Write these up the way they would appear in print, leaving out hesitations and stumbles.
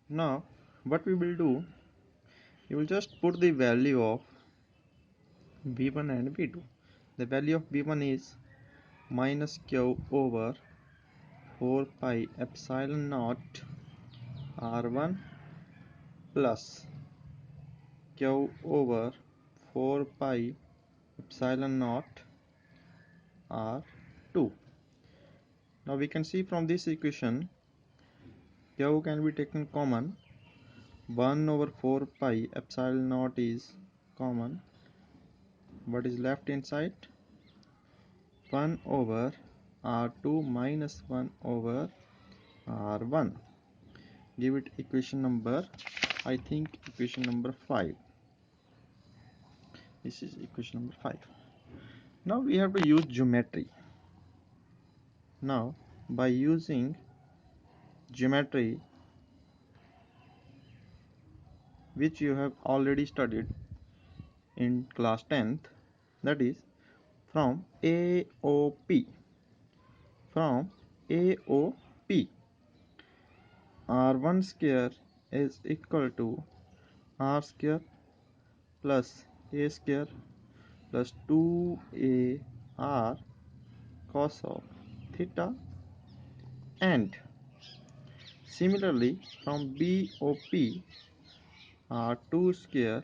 Now what we will do, you will just put the value of v1 and v2. The value of v1 is minus q over 4 pi epsilon naught r1 plus q over 4 pi epsilon naught r2. Now we can see from this equation q can be taken common. 1 over 4 pi epsilon naught is common. What is left inside? 1 over r2 minus 1 over r1. Give it equation number, I think equation number 5. This is equation number 5. Now we have to use geometry. Now by using geometry, which you have already studied in class 10th, that is from AOP. From AOP, r1 square is equal to r square plus a square plus 2ar cos of theta, and similarly from BOP, r2 square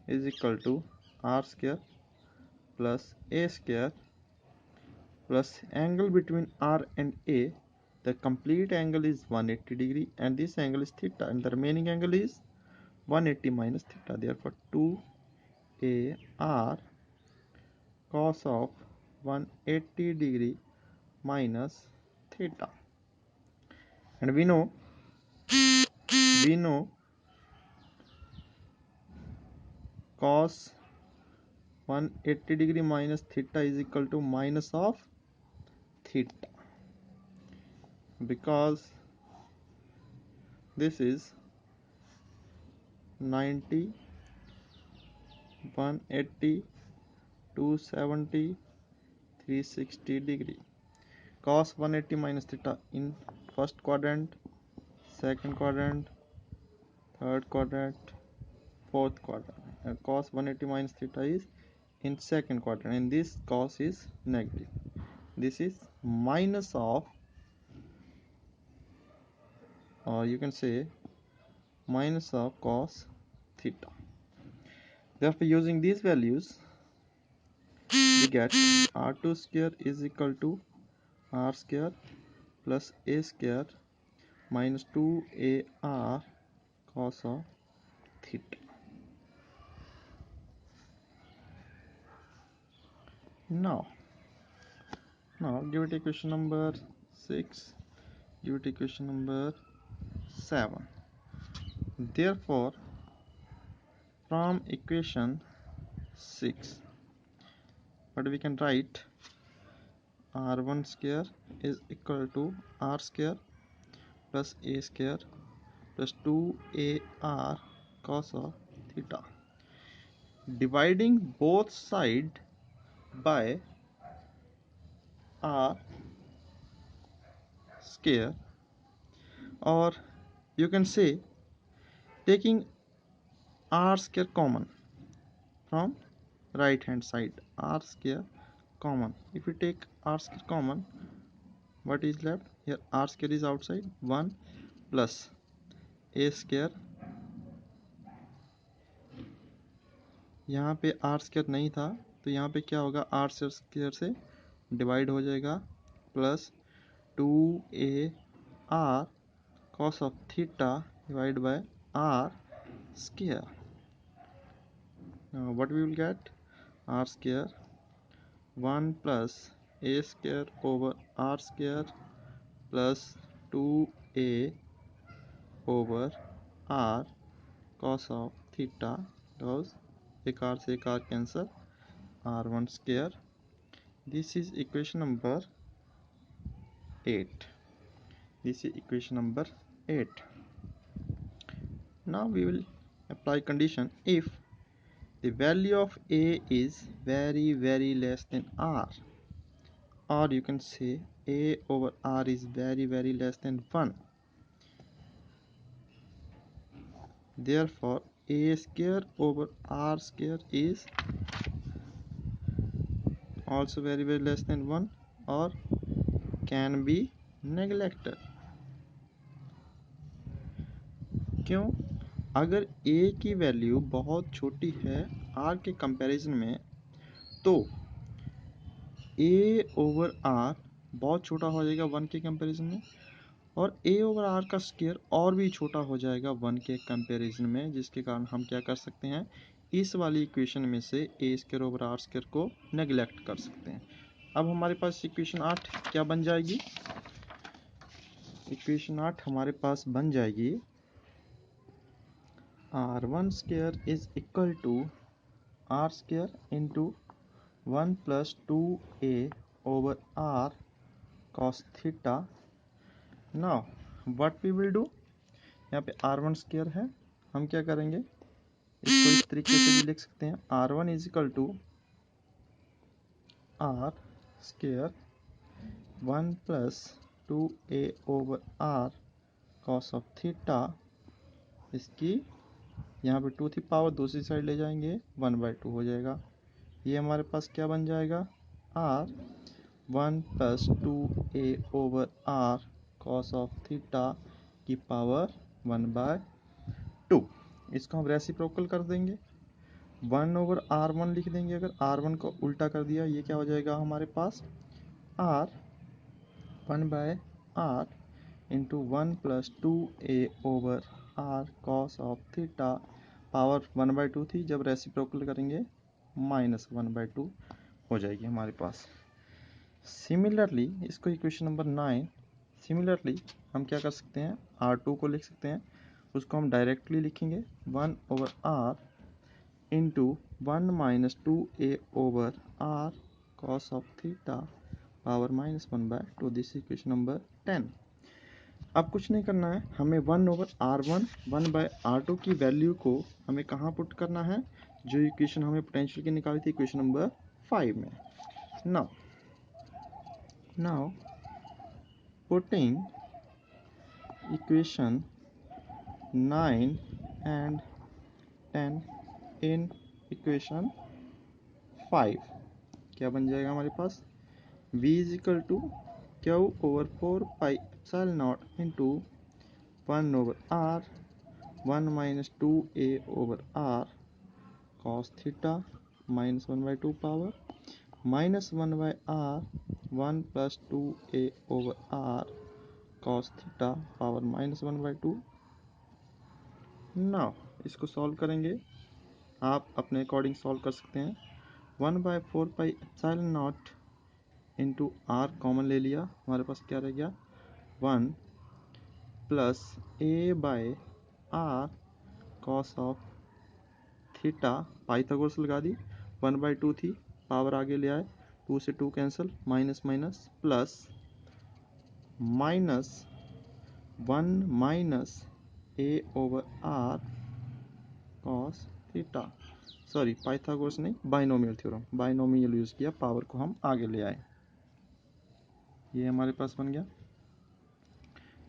is equal to r square plus a square plus angle between r and a. The complete angle is 180 degree and this angle is theta, and the remaining angle is 180 minus theta. Therefore 2ar cos of 180 degree minus theta. And we know cos 180 degree minus theta is equal to minus of theta, because this is 90, 180, 270, 360 degree. Cos 180 minus theta in first quadrant, second quadrant, third quadrant, fourth quadrant, and cos 180 minus theta is in second quadrant, and this cos is negative. This is minus of, or you can say minus of cos theta. Therefore using these values we get r2 square is equal to r square plus a square minus 2ar cos of theta. Now give it equation number 6, give it equation number 7. Therefore from equation 6, what we can write, r1 square is equal to r square plus a square plus 2ar cos of theta. Dividing both sides by r square, or you can say taking r square common from right hand side, r square common. If you take r square common, what is left here? R square is outside, 1 plus a square, यहाँ पे r square नहीं था तो यहाँ पे क्या होगा, r square से डिवाइड हो जाएगा, plus 2ar cos of theta divided by r square. Now what we will get, r square 1 plus a square over r square plus 2a over r cos of theta, because एक r से एक r cancel, r1 square. This is equation number 8. This is equation number 8. Now we will apply condition if the value of a is very less than r, or you can say a over r is very less than 1. Therefore, a square over r square is also very less than 1 or can be neglected. क्यों? अगर a की value बहुत छोटी है r के comparison में तो a over r बहुत छोटा हो जाएगा 1 के कंपैरिजन में और a ओवर r का स्क्वायर और भी छोटा हो जाएगा 1 के कंपैरिजन में, जिसके कारण हम क्या कर सकते हैं, इस वाली इक्वेशन में से a square over r square को नेग्लेक्ट कर सकते हैं। अब हमारे पास इक्वेशन 8 क्या बन जाएगी? इक्वेशन 8 हमारे पास बन जाएगी r1 square is equal to r square into 1 plus 2a over r cos theta. Now what we will do, यहाँ पे r1 स्क्वायर है, हम क्या करेंगे, इसको इस तरीके से भी लिख सकते हैं, r1 is equal to r square 1 plus 2a over r cos of theta. इसकी यहाँ पे 2 थी पावर दूसरी साइड ले जाएंगे 1/2 हो जाएगा। ये हमारे पास क्या बन जाएगा, r 1 plus 2a over r cos of theta की पावर 1/2। इसको हम रेसिप्रोकल कर देंगे, 1 ओवर r1 लिख देंगे। अगर r1 को उल्टा कर दिया, ये क्या हो जाएगा हमारे पास, r 1/r into 1 plus 2a over r cos of theta, power 1/2 थी, जब रेसिप्रोकल करेंगे -1/2 हो जाएगी हमारे पास। सिमिलरली इसको इक्वेशन नंबर 9, सिमिलरली हम क्या कर सकते हैं, r2 को लिख सकते हैं, उसको हम डायरेक्टली लिखेंगे 1 over r into 1 minus 2a over r cos of theta power -1/2। This equation number 10। अब कुछ नहीं करना है, हमें 1 ओवर r1 1/r2 की वैल्यू को हमें कहाँ पुट करना है, जो इक्वेशन हमें पोटेंशियल की निकाली थी इक्वेशन नंबर 5 में। Now putting equation 9 and 10 in equation 5, क्या बन जाएगा हमारे पास, v is equal to Q over 4 pi epsilon naught into 1 over r 1 minus 2a over r cos theta -1/2 power -1/r 1 plus 2a over r cos theta power -1/2। Now इसको solve करेंगे, आप अपने according solve कर सकते हैं। 1/4 pi epsilon naught into r common ले लिया, हमारे पास क्या रह गया, 1 plus a/r cos of theta, Pythagoras लगा दी, 1/2 थी, पावर आगे ले आए, 2 से 2 cancel, minus minus plus -1 minus a over r cos theta, sorry Pythagoras नहीं, बाइनोमियल थ्योरम, बाइनोमियल यूज किया, पावर को हम आगे ले आए, ये हमारे पास बन गया।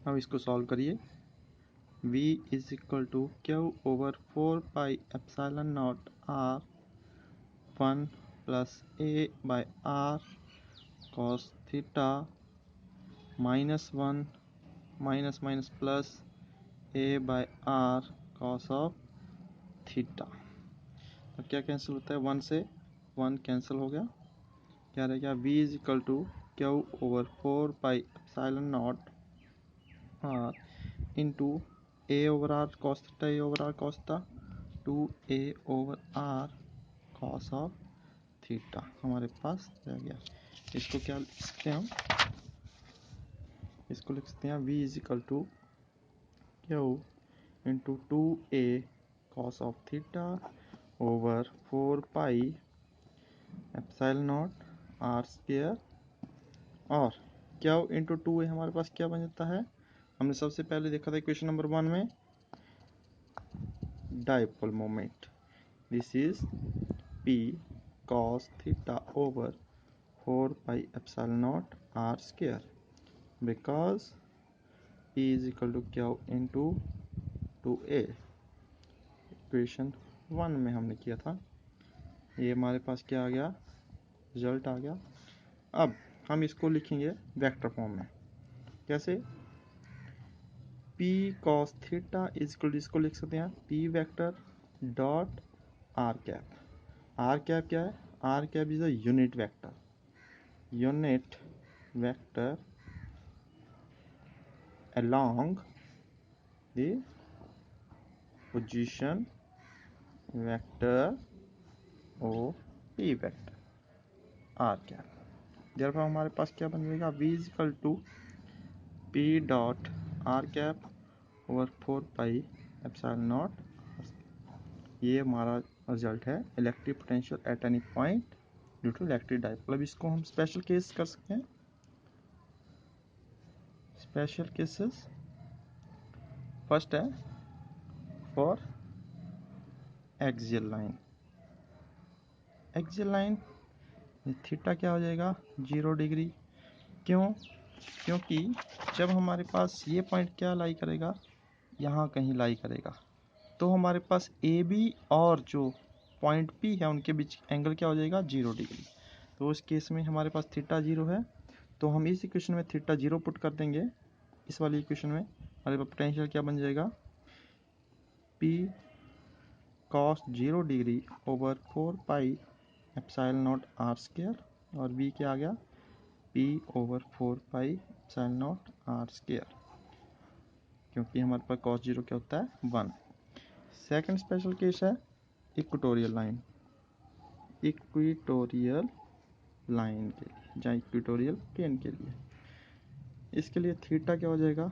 अब इसको सॉल्व करिए, v is equal to Q over 4 pi epsilon naught r 1 plus a by r cos theta -1 minus minus plus a by r cos of theta. अब क्या कैंसिल होता है, 1 से 1 कैंसिल हो गया, क्या रह गया, v is equal to Q over 4 pi epsilon naught r into a over r cos theta, a over r cos theta, 2a over r cos of theta हमारे पास रह गया। इसको क्या लिख सकते हैं हम, इसको लिख सकते हैं v is equal to Q into 2a cos of theta over 4 pi epsilon naught r square, और क्यू इंटू 2a हमारे पास क्या बन जाता है, हमने सबसे पहले देखा था इक्वेशन नंबर 1 में, dipole moment, this is p cos theta over 4 pi epsilon naught r square, because p is equal to q into 2a, equation 1 में हमने किया था। ये हमारे पास क्या आ गया, रिजल्ट आ गया। अब हम इसको लिखेंगे वेक्टर फॉर्म में। कैसे? P cos theta is equal, इसको लिख सकते हैं P vector dot R cap. R cap क्या है? R cap is a unit vector, unit vector along the position vector of P vector R cap. therefore हमारे पास क्या बन जाएगा, V is equal to P dot R cap over 4 pi epsilon naught. ये हमारा result है electric potential at any point due to electric dipole. अब इसको हम स्पेशल केस कर सकते हैं। स्पेशल केसेस फर्स्ट है for axial line. Axial line theta क्या हो जाएगा, 0 डिग्री। क्यों? क्योंकि जब हमारे पास ये पॉइंट क्या लाई करेगा, यहाँ कहीं लाई करेगा, तो हमारे पास ए बी और जो पॉइंट पी है उनके बीच एंगल क्या हो जाएगा, 0 डिग्री। तो उस केस में हमारे पास थीटा 0 है, तो हम इस इक्वेशन में थीटा 0 पुट कर देंगे। इस वाली इक्वेशन में हमारे पास पोटेंशियल क्या बन जाएगा, P cos 0 degree over 4 pi epsilon naught R square, और बी क्या आ गया, P over 4 pi epsilon naught R square, क्योंकि हमारे पास कॉस 0 क्या होता है, 1। सेकंड स्पेशल केस है इक्वेटोरियल लाइन। इक्वेटोरियल लाइन के लिए या इक्वेटोरियल प्लेन के लिए, इसके लिए थीटा क्या हो जाएगा,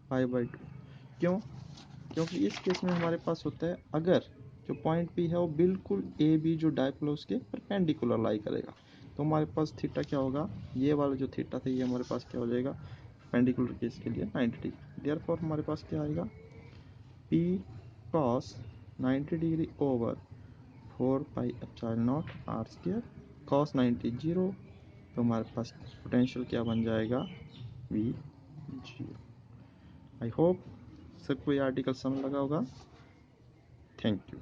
π/2। क्यों? क्योंकि इस केस में हमारे पास होता है अगर जो पॉइंट पी है वो बिल्कुल ए बी जो डायपोल उसके परपेंडिकुलर लाई करेगा, तो हमारे पास थीटा क्या होगा, ये वाला जो थीटा था ये हमारे पास क्या हो जाएगा, परपेंडिकुलर केस के लिए 90 डिग्री। देयरफॉर हमारे पास क्या आएगा, P cos 90 degree over 4 pi epsilon naught R square, cos 90 0, तो हमारे पास पोटेंशियल क्या बन जाएगा, V 0। आई होप सबको ये आर्टिकल समझ लगा होगा। Thank you.